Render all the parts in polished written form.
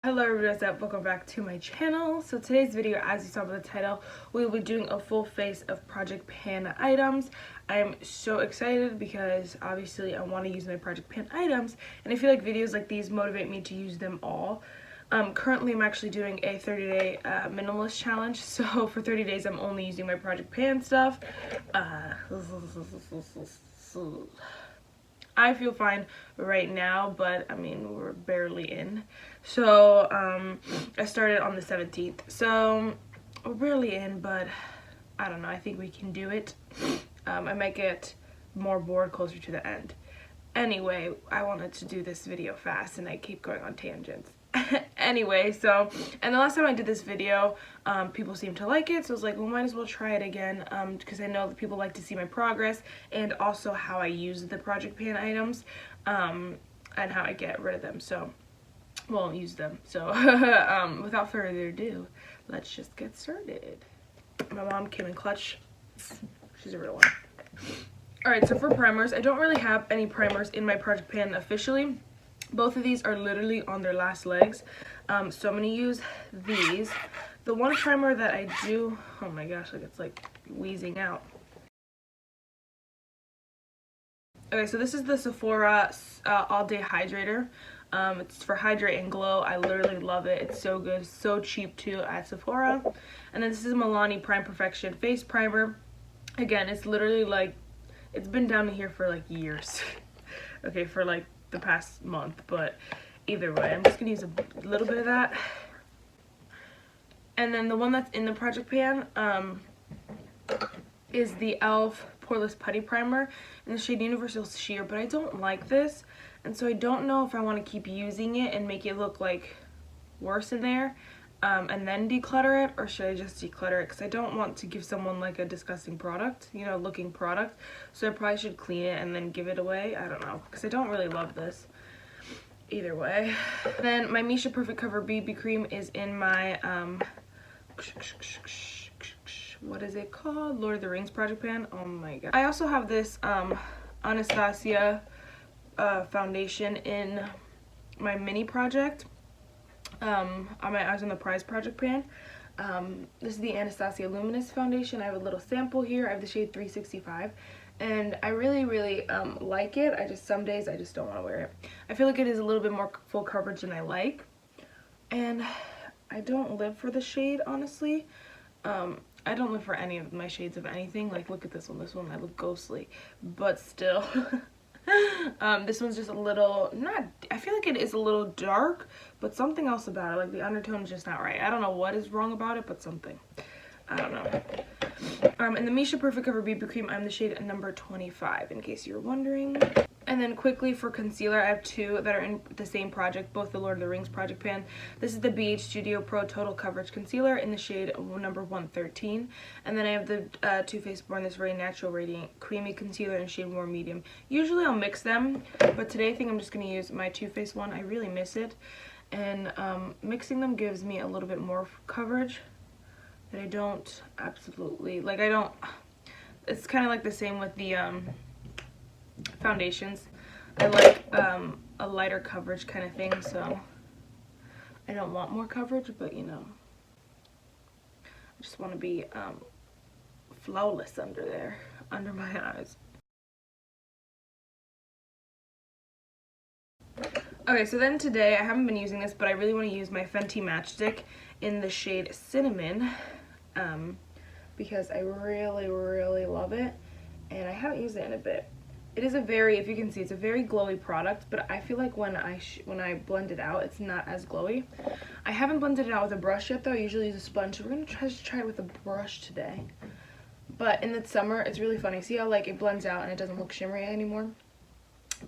Hello everybody, what's up? Welcome back to my channel. So today's video, as you saw by the title, we will be doing a full face of Project Pan items. I'm so excited because obviously I want to use my Project Pan items, and I feel like videos like these motivate me to use them all. Currently I'm actually doing a 30-day minimalist challenge, so for 30 days I'm only using my Project Pan stuff. I feel fine right now, but I mean, we're barely in. So, I started on the 17th. So, we're barely in, but I don't know. I think we can do it. I might get more bored closer to the end. Anyway, I wanted to do this video fast and I keep going on tangents. Anyway, so, and the last time I did this video, people seemed to like it, so I was like, well, might as well try it again, because I know that people like to see my progress, and also how I use the Project Pan items, and how I get rid of them, so, well, use them, so, without further ado, let's just get started. My mom came in clutch. She's a real one. Alright, so for primers, I don't really have any primers in my Project Pan officially. Both of these are literally on their last legs, so I'm going to use these. The one primer that I do, oh my gosh, like it's like wheezing out. Okay, so this is the Sephora All Day Hydrator. It's for Hydrate and Glow. I literally love it. It's so good, so cheap too at Sephora. And then this is Milani Prime Perfection Face Primer. Again, it's literally like, it's been down here for like years. Okay, for like the past month, but either way, I'm just gonna use a little bit of that. And then the one that's in the Project Pan is the e.l.f. Poreless Putty Primer in the shade Universal Sheer, but I don't like this, and so I don't know if I want to keep using it and make it look like worse in there, and then declutter it, or should I just declutter it, because I don't want to give someone like a disgusting product, you know, looking product, so I probably should clean it and then give it away. I don't know, because I don't really love this. Either way. Then my Missha Perfect Cover BB Cream is in my, what is it called? Lord of the Rings Project Pan. Oh my god. I also have this Anastasia foundation in my mini project. I was on the Prize Project Pan. This is the Anastasia Luminous Foundation. I have a little sample here. I have the shade 365. And I really like it. Some days I just don't want to wear it. I feel like it is a little bit more full coverage than I like. And I don't live for the shade, honestly. I don't live for any of my shades of anything. Like, look at this one, I look ghostly. But still. This one's just a little, I feel like it is a little dark, but something else about it, like the undertone is just not right. I don't know what is wrong about it, but something. I don't know. In the Missha Perfect Cover BB Cream, I'm the shade number 25, in case you're wondering. And then quickly for concealer, I have two that are in the same project, both the Lord of the Rings Project Pan. This is the BH Studio Pro Total Coverage Concealer in the shade number 113. And then I have the Too Faced Born This Very Natural Radiant Creamy Concealer in shade Warm Medium. Usually I'll mix them, but today I think I'm just going to use my Too Faced one. I really miss it. And mixing them gives me a little bit more coverage that I don't absolutely, like it's kind of like the same with the foundations. I like a lighter coverage kind of thing, so I don't want more coverage, but you know, I just want to be flawless under there, under my eyes. Okay, so then today, I haven't been using this, but I really want to use my Fenty Matchstick in the shade Cinnamon, because I really love it, and I haven't used it in a bit. It is a very, if you can see, it's a very glowy product, but I feel like when I blend it out, it's not as glowy. I haven't blended it out with a brush yet, though. I usually use a sponge, so we're going to try it with a brush today. But in the summer, it's really funny. See how, like, it blends out and it doesn't look shimmery anymore?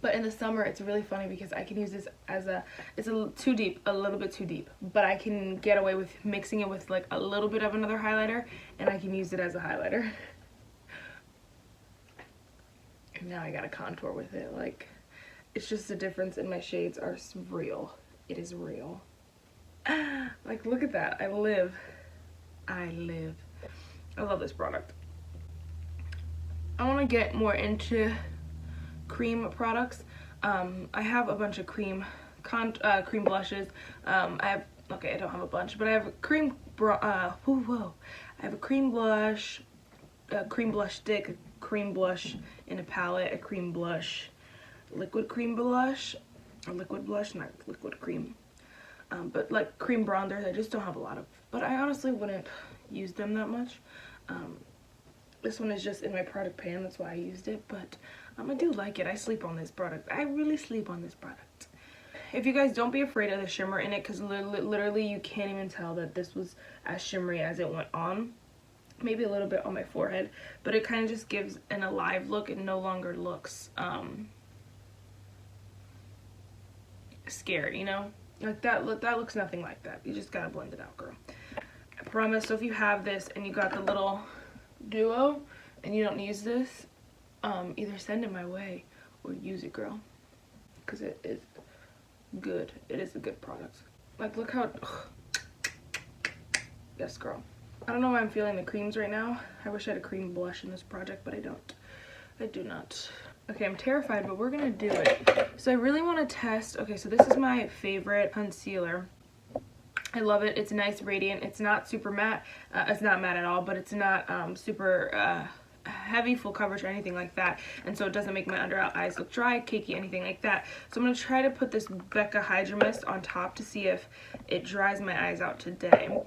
But in the summer, it's really funny because I can use this as it's a little bit too deep. But I can get away with mixing it with like a little bit of another highlighter, and I can use it as a highlighter. And now I gotta contour with it. Like, it's just the difference in my shades are real. It is real. Like, look at that. I live. I love this product. I want to get more into cream products. I have a bunch of cream cream blushes. I have, okay, I don't have a bunch, but I have a cream I have a cream blush, a cream blush stick, a cream blush in a palette, a cream blush, liquid cream blush, or liquid blush, not liquid cream. But like cream bronzers, I just don't have a lot of, but I honestly wouldn't use them that much. This one is just in my product pan, that's why I used it, but I do like it. I sleep on this product. I really sleep on this product. If you guys, don't be afraid of the shimmer in it, because literally you can't even tell that this was as shimmery as it went on. Maybe a little bit on my forehead, but it kind of just gives an alive look. It no longer looks scared, you know? Like that looks nothing like that. You just gotta blend it out, girl. I promise. So if you have this and you got the little duo and you don't use this, either send it my way or use it, girl, because it is good. It is a good product. Like, look how yes, girl. I don't know why I'm feeling the creams right now. I wish I had a cream blush in this project, but I don't. I do not. Okay, I'm terrified, but we're gonna do it. So I really want to test. Okay, so this is my favorite concealer. I love it. It's nice, radiant. It's not super matte. It's not matte at all, but it's not super heavy, full coverage, or anything like that. And so it doesn't make my under eyes look dry, cakey, anything like that. So I'm going to try to put this Becca Hydra Mist on top to see if it dries my eyes out today.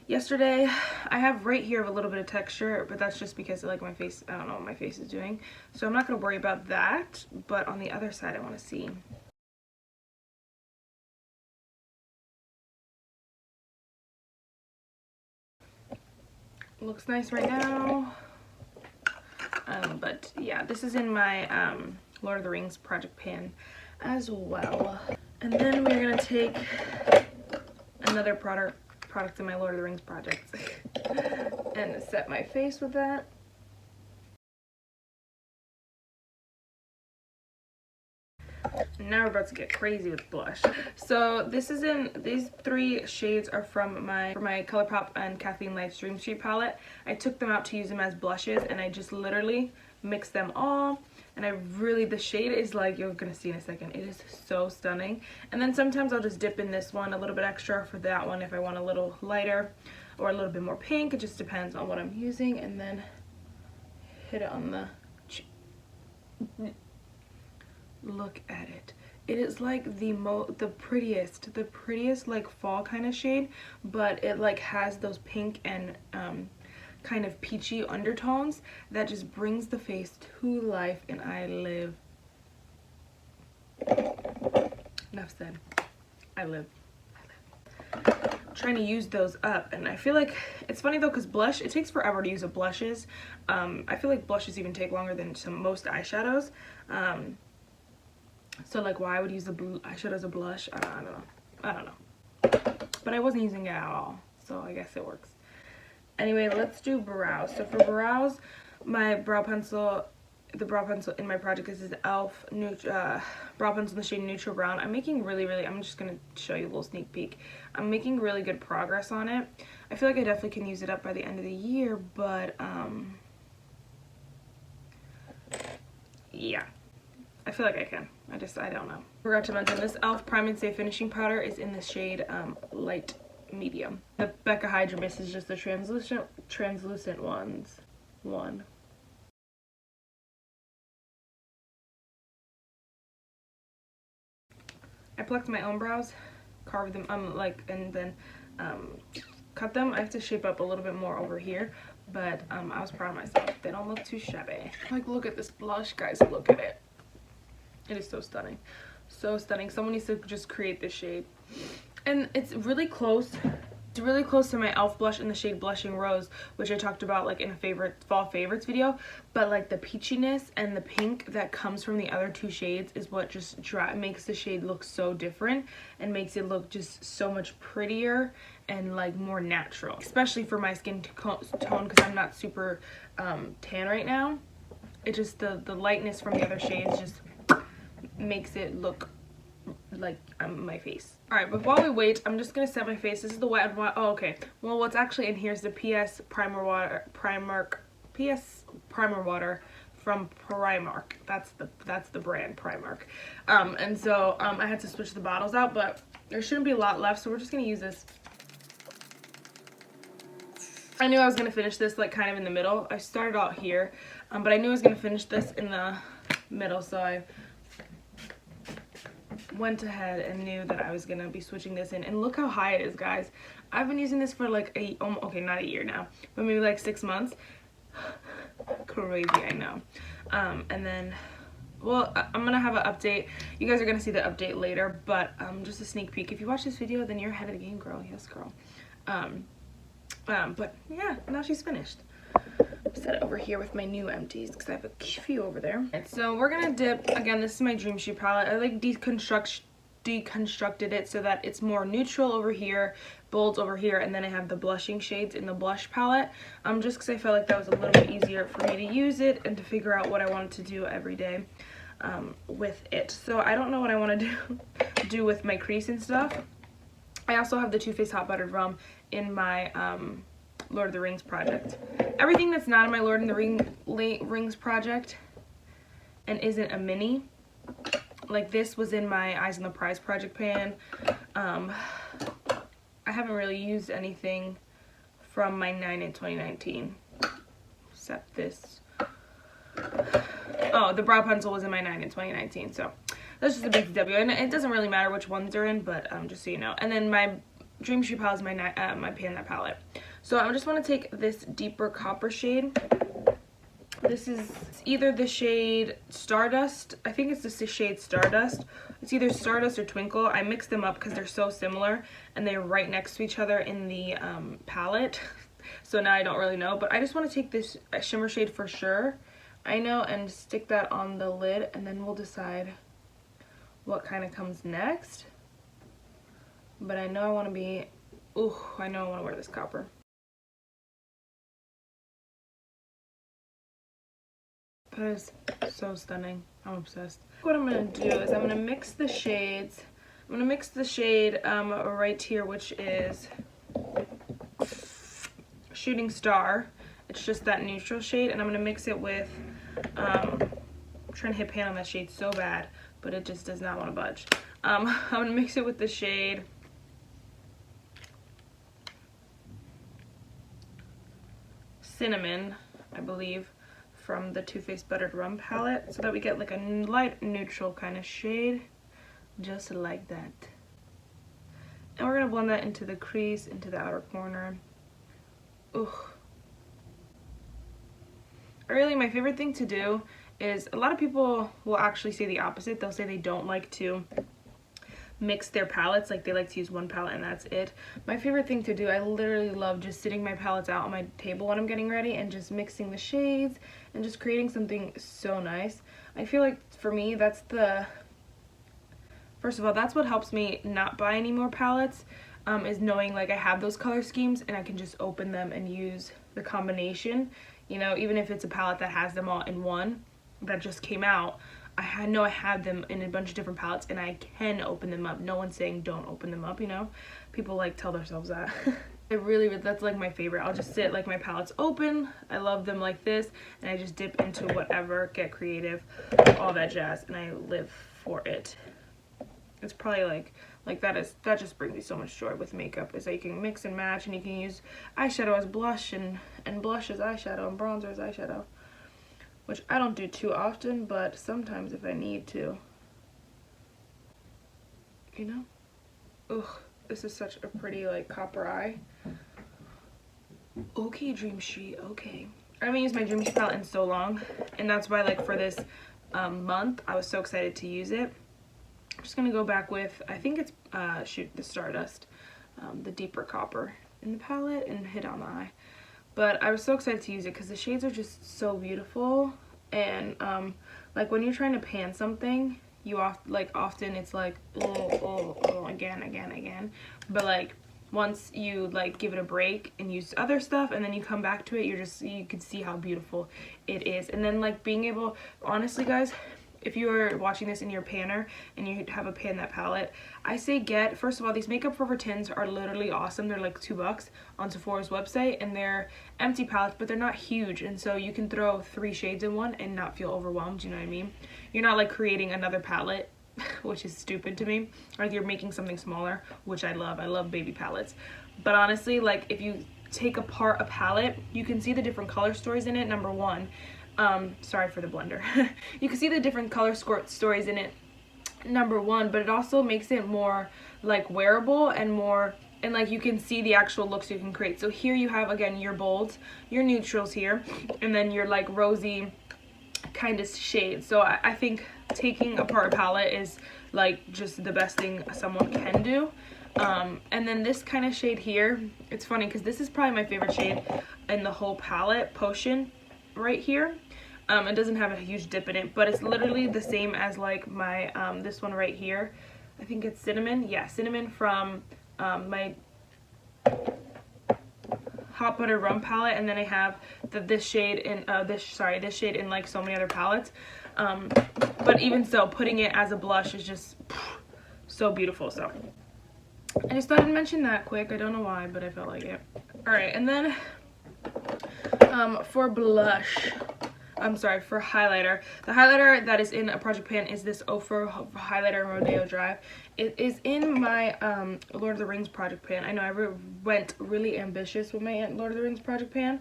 Yesterday, I have right here a little bit of texture, but that's just because like my face, I don't know what my face is doing. So I'm not going to worry about that, but on the other side I want to see. Looks nice right now. But yeah, this is in my Lord of the Rings project pan as well. And then we're gonna take another product in my Lord of the Rings project and set my face with that. Now we're about to get crazy with blush. So this is in, these three shades are from my ColourPop and Kathleen Life's Dream Street palette. I took them out to use them as blushes and I just literally mixed them all. And I really, the shade is like, you're gonna see in a second, it is so stunning. And then sometimes I'll just dip in this one a little bit extra for that one if I want a little lighter or a little bit more pink. It just depends on what I'm using. And then hit it on the look at it. It is like the prettiest like fall kind of shade, but it like has those pink and kind of peachy undertones that just brings the face to life, and I live. Enough said. I live. I'm trying to use those up, and I feel like it's funny though because blush, it takes forever to use up blushes. I feel like blushes even take longer than most eyeshadows. So like why I would use the eyeshadow as a blush, I don't know. But I wasn't using it at all, so I guess it works. Anyway, let's do brows. So for brows, my brow pencil, the brow pencil in my project is this e.l.f. brow pencil in the shade Neutral Brown. I'm making I'm just going to show you a little sneak peek. I'm making really good progress on it. I feel like I definitely can use it up by the end of the year, but yeah. I feel like I can. I don't know. Forgot to mention this e.l.f. Prime and Stay Finishing Powder is in the shade Light Medium. The Becca Hydra Mist is just the translucent one. I plucked my own brows, carved them and then cut them. I have to shape up a little bit more over here, but I was proud of myself. They don't look too shabby. Like, look at this blush, guys. Look at it. It is so stunning. So stunning. Someone needs to just create this shade. And it's really close. It's really close to my e.l.f. blush in the shade Blushing Rose, which I talked about like in a fall favorites video. But like the peachiness and the pink that comes from the other two shades is what just makes the shade look so different and makes it look just so much prettier and like more natural. Especially for my skin tone because I'm not super tan right now. It just, the lightness from the other shades just makes it look like my face. Alright, but while we wait, I'm just gonna set my face. This is the Wet n Wild. Oh, okay. Well, what's actually in here is the PS Primer Water from Primark. That's the brand, Primark. And so I had to switch the bottles out, but there shouldn't be a lot left, so we're just gonna use this. I knew I was gonna finish this like kind of in the middle. I started out here, but I knew I was gonna finish this in the middle, so I went ahead and knew that I was gonna be switching this in. And look how high it is, guys. I've been using this for like okay, not a year now, but maybe like 6 months. Crazy, I know. And then, well, I'm gonna have an update. You guys are gonna see the update later, but just a sneak peek. If you watch this video, then you're ahead of the game, girl. Yes, girl. But yeah, now she's finished. Set it over here with my new empties because I have a few over there. And so we're gonna dip again. This is my Dream Sheet palette. I like deconstructed it so that it's more neutral over here, bolds over here, and then I have the blushing shades in the blush palette. Just because I felt like that was a little bit easier for me to use it and to figure out what I wanted to do every day with it. So I don't know what I want to do with my crease and stuff. I also have the Too Faced Hot Buttered Rum in my Lord of the Rings project. Everything that's not in my Lord of the Rings project and isn't a mini, like this, was in my Eyes on the Prize project pan. I haven't really used anything from my 9 in 2019 except this. Oh, the brow pencil was in my 9 in 2019, so that's just a big W. And it doesn't really matter which ones they're in, but just so you know. And then my Dream Sheet palette is my my Panda palette. So I just want to take this deeper copper shade. This is either the shade Stardust. I think it's the shade Stardust. It's either Stardust or Twinkle. I mixed them up because they're so similar and they're right next to each other in the palette. So now I don't really know, but I just want to take this shimmer shade For Sure, I know, and stick that on the lid, and then we'll decide what kind of comes next. But I know I want to be, ooh, I know I want to wear this copper. That is so stunning. I'm obsessed. What I'm going to do is I'm going to mix the shades. I'm going to mix the shade right here, which is Shooting Star. It's just that neutral shade, and I'm going to mix it with, I'm trying to hit pan on that shade so bad, but it just does not want to budge. I'm going to mix it with the shade Cinnamon, I believe, from the Too Faced Buttered Rum palette, so that we get like a light neutral kind of shade, just like that. And we're gonna blend that into the crease, into the outer corner. Ooh. Really, my favorite thing to do is, a lot of people will actually say the opposite. They'll say they don't like to mix their palettes, like they like to use one palette and that's it. My favorite thing to do, I literally love just sitting my palettes out on my table when I'm getting ready and just mixing the shades and just creating something so nice. I feel like for me, that's the, first of all, that's what helps me not buy any more palettes, is knowing like I have those color schemes and I can just open them and use the combination, you know, even if it's a palette that has them all in one that just came out. I know I have them in a bunch of different palettes and I can open them up. No one's saying don't open them up, you know? People like tell themselves that. That's like my favorite. I'll just sit like my palettes open. I love them like this, and I just dip into whatever, get creative, all that jazz, and I live for it. It's probably like that just brings me so much joy with makeup, is that you can mix and match, and you can use eyeshadow as blush and blush as eyeshadow and bronzer as eyeshadow, which I don't do too often, but sometimes if I need to, you know? Ugh, this is such a pretty like copper eye. Okay, Dream Sheet, okay. I haven't used my Dream Sheet palette in so long, and that's why like for this month, I was so excited to use it. I'm just gonna go back with, I think it's Shoot the Stardust, the deeper copper in the palette, and hit on the eye. But I was so excited to use it because the shades are just so beautiful, and like when you're trying to pan something, you often it's like again, but like once you like give it a break and use other stuff and then you come back to it, you can see how beautiful it is. And then like being able, honestly guys, if you're watching this in your panner and you have a pan that palette, I say get, first of all, these Makeup Forever tins are literally awesome. They're like $2 on Sephora's website, and they're empty palettes, but they're not huge, and so you can throw 3 shades in one and not feel overwhelmed, you know what I mean? You're not like creating another palette, which is stupid to me, or you're making something smaller, which I love baby palettes. But honestly, like if you take apart a palette, you can see the different color stories in it, number one. Sorry for the blender. You can see the different color stories in it, number one, but it also makes it more like wearable and more, and like you can see the actual looks you can create. So here you have, again, your bolds, your neutrals here, and then your like rosy kind of shades. So I think taking apart a palette is like just the best thing someone can do. And then this kind of shade here, it's funny because this is probably my favorite shade in the whole palette, Potion, right here. It doesn't have a huge dip in it, but it's literally the same as like my this one right here. I think it's Cinnamon. Yeah, Cinnamon from my Hot Butter Rum palette, and then I have this shade in this shade in like so many other palettes. But even so, putting it as a blush is just so beautiful. So I just thought I'd mention that quick. I don't know why, but I felt like it. All right, and then for blush, for highlighter. The highlighter that is in a project pan is this Ofra highlighter Rodeo Drive. It is in my Lord of the Rings project pan. I know I went really ambitious with my Lord of the Rings project pan.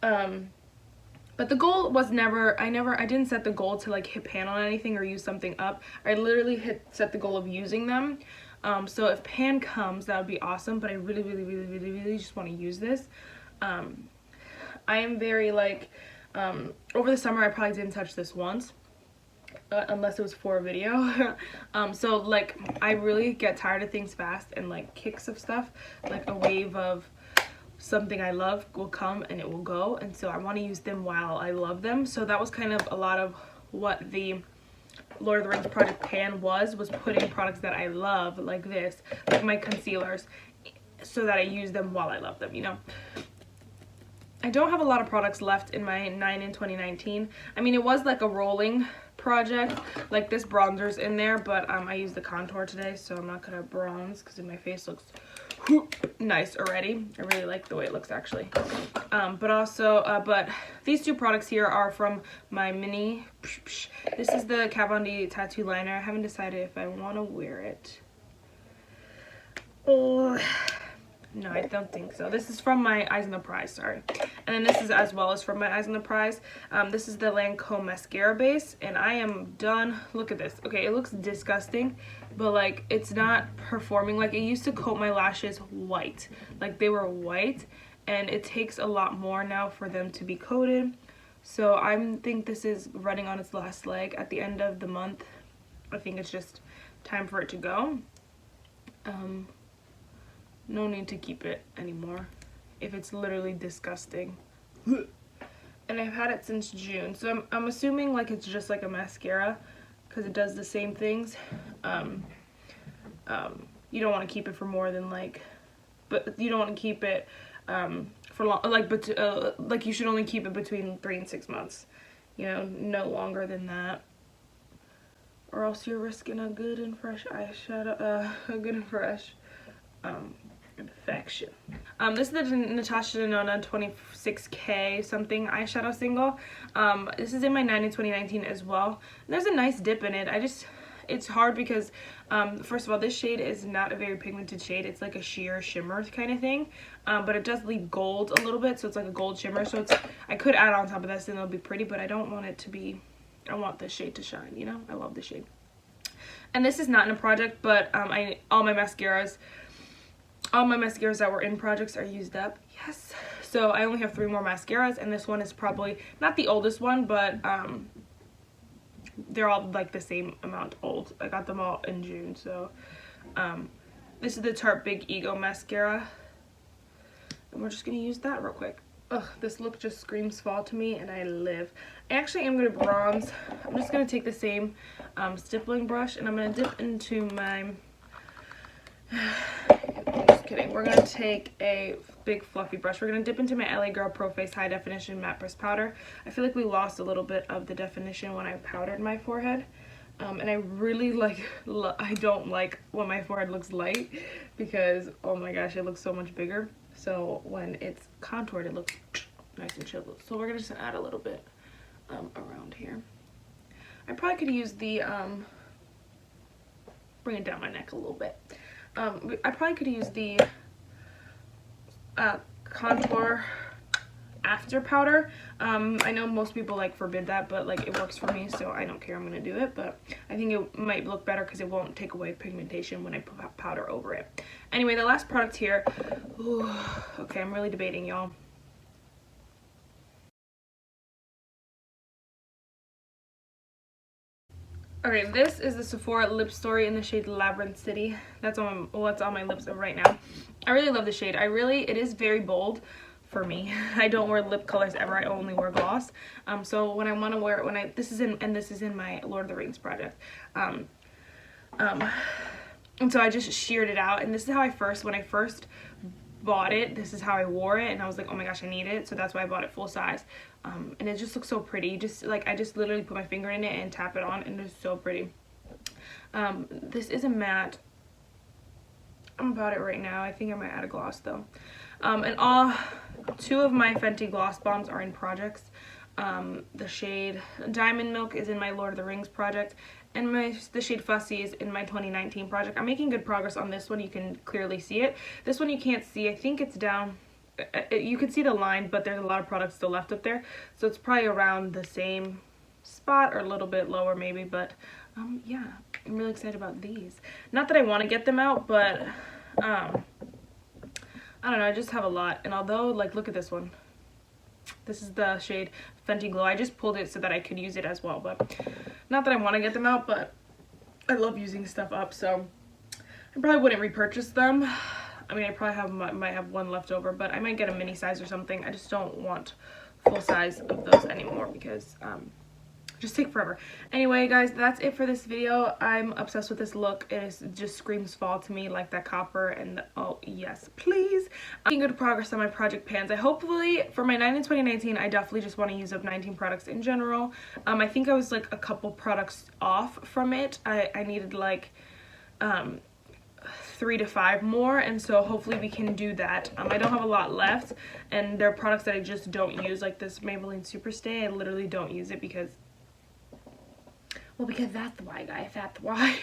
But the goal was I didn't set the goal to like hit pan on anything or use something up. I literally set the goal of using them. So if pan comes, that would be awesome, but I really just want to use this. I am very like, over the summer I probably didn't touch this once, unless it was for a video. So like I really get tired of things fast, and like kicks of stuff, like a wave of something I love will come and it will go, and so I want to use them while I love them. So that was kind of a lot of what the Lord of the Rings project pan was putting products that I love, like this, like my concealers, so that I use them while I love them, you know. I don't have a lot of products left in my 9 in 2019. I mean, it was like a rolling project, like this bronzer's in there, but I used the contour today, so I'm not gonna bronze because my face looks nice already. I really like the way it looks, actually. But these two products here are from my mini. This is the Kat Von D tattoo liner. I haven't decided if I want to wear it. Oh, no, I don't think so. This is from my Eyes on the Prize, sorry. And then this is as well as from my Eyes on the Prize. This is the Lancome mascara base, and I am done. Look at this. Okay, it looks disgusting, but like it's not performing. Like it used to coat my lashes white. Like they were white, and it takes a lot more now for them to be coated. So I think this is running on its last leg at the end of the month. I think it's just time for it to go. No need to keep it anymore if it's literally disgusting. And I've had it since June, so I'm assuming like it's just like a mascara because it does the same things. You don't want to keep it for more than like, but you don't want to keep it for long, like, but like you should only keep it between 3 and 6 months, you know, no longer than that, or else you're risking a good and fresh eyeshadow, a good and fresh infection. This is the Natasha Denona 26K something eyeshadow single. This is in my 9 in 2019 as well. And there's a nice dip in it. It's hard because first of all, this shade is not a very pigmented shade. It's like a sheer shimmer kind of thing, but it does leave gold a little bit, so it's like a gold shimmer. So I could add on top of this and it'll be pretty, but I don't want it to be, I want this shade to shine, you know. I love this shade. And this is not in a project, but all my mascaras that were in projects are used up. Yes. So I only have 3 more mascaras, and this one is probably not the oldest one, but they're all like the same amount old. I got them all in June. So this is the Tarte Big Ego mascara, and we're just gonna use that real quick. Ugh, this look just screams fall to me, and I live. I actually am gonna bronze. I'm just gonna take the same stippling brush, and I'm gonna dip into my, just kidding, we're gonna take a big fluffy brush. We're going to dip into my LA Girl Pro Face High Definition Matte Press Powder. I feel like we lost a little bit of the definition when I powdered my forehead. And I really I don't like when my forehead looks light because, oh my gosh, it looks so much bigger. So when it's contoured, it looks nice and chiseled. So we're going to just add a little bit around here. I probably could use the, bring it down my neck a little bit. I probably could use the contour after powder. I know most people like forbid that, but like it works for me, so I don't care. I'm gonna do it, but I think it might look better because it won't take away pigmentation when I put powder over it. Anyway, the last product here. Ooh, okay, I'm really debating, y'all. Okay, this is the Sephora Lip Story in the shade Labyrinth City. That's on what's on my lips right now. I really love the shade. It is very bold for me. I don't wear lip colors ever. I only wear gloss. So when I want to wear it, this is in my Lord of the Rings project. And so I just sheared it out, and this is how when I first bought it, this is how I wore it, and I was like, oh my gosh, I need it. So that's why I bought it full size. And it just looks so pretty. Just like, I just literally put my finger in it and tap it on, and it's so pretty. This is a matte. I'm about it right now. I think I might add a gloss though. And two of my Fenty Gloss Bombs are in projects. The shade Diamond Milk is in my Lord of the Rings project, and the shade Fussy is in my 2019 project. I'm making good progress on this one. You can clearly see it. This one you can't see. I think it's down. You can see the line, but there's a lot of products still left up there, so it's probably around the same spot or a little bit lower maybe. But yeah, I'm really excited about these. Not that I want to get them out, but I don't know, I just have a lot. And although, like, look at this one. This is the shade Fenty Glow. I just pulled it so that I could use it as well, but not that I want to get them out, but I love using stuff up, so I probably wouldn't repurchase them. I mean, I probably might have one left over, but I might get a mini size or something. I just don't want full size of those anymore because just take forever. Anyway, guys, that's it for this video. I'm obsessed with this look. It just screams fall to me, like that copper and oh yes, please. I'm making good progress on my project pans. Hopefully for my 9 in 2019, I definitely just want to use up 19 products in general. I think I was like a couple products off from it. I needed like 3 to 5 more, and so hopefully we can do that. I don't have a lot left, and there are products that I just don't use, like this Maybelline Superstay. I literally don't use it because that's why, guys, that's why.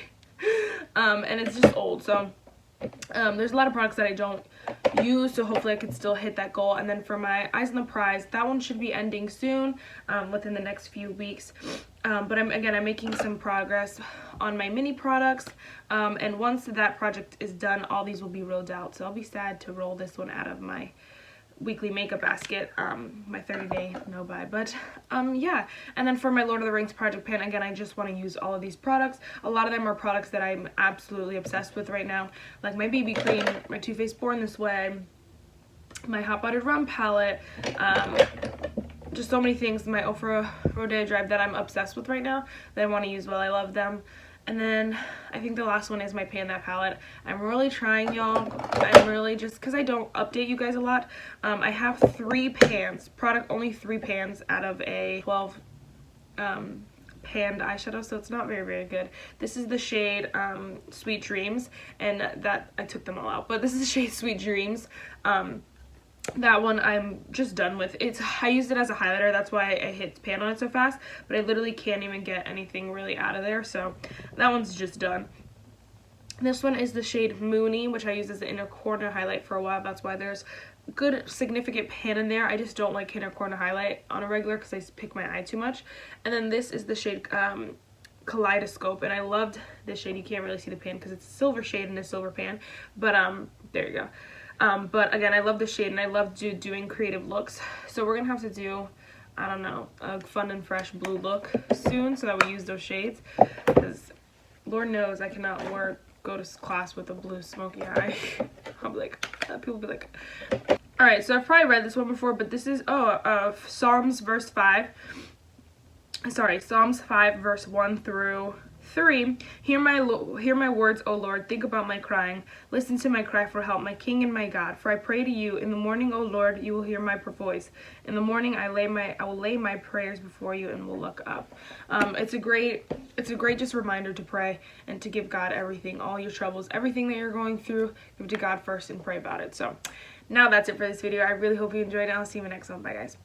And it's just old, so there's a lot of products that I don't use, so hopefully I can still hit that goal. And then for my Eyes on the Prize, that one should be ending soon, within the next few weeks. But I'm making some progress on my mini products, and once that project is done, all these will be rolled out. So I'll be sad to roll this one out of my weekly makeup basket, my 30-day no buy. But yeah, and then for my Lord of the Rings project pan, again, I just want to use all of these products. A lot of them are products that I'm absolutely obsessed with right now, like my BB cream, my Too Faced Born This Way, my Hot Buttered Rum palette, just so many things, my Ofra Rodeo Drive that I'm obsessed with right now that I want to use while I love them. And then I think the last one is my Pan That palette. I'm really trying, y'all. I'm really just, because I don't update you guys a lot. I have 3 pans, only 3 pans out of a 12 panned eyeshadow, so it's not very, very good. This is the shade Sweet Dreams, and that, I took them all out, but this is the shade Sweet Dreams. That one I'm just done with. I used it as a highlighter, that's why I hit pan on it so fast, but I literally can't even get anything really out of there, so that one's just done. This one is the shade Moony, which I used as the inner corner highlight for a while. That's why there's good significant pan in there. I just don't like inner corner highlight on a regular because I pick my eye too much. And then this is the shade Kaleidoscope, and I loved this shade. You can't really see the pan because it's a silver shade in a silver pan, but there you go. But again, I love the shade, and I love doing creative looks. So we're gonna have to do, I don't know, a fun and fresh blue look soon so that we use those shades, because Lord knows I cannot go to class with a blue smoky eye. I'll be like, people will be like, all right, so I've probably read this one before, but this is Psalms 5 verse 1 through 3, hear my words, O Lord, think about my crying. Listen to my cry for help, my King and my God. For I pray to you. In the morning, O Lord, you will hear my voice. In the morning I will lay my prayers before you and will look up. It's a great just reminder to pray and to give God everything, all your troubles, everything that you're going through, give to God first and pray about it. So now that's it for this video. I really hope you enjoyed it. I'll see you in the next one. Bye, guys.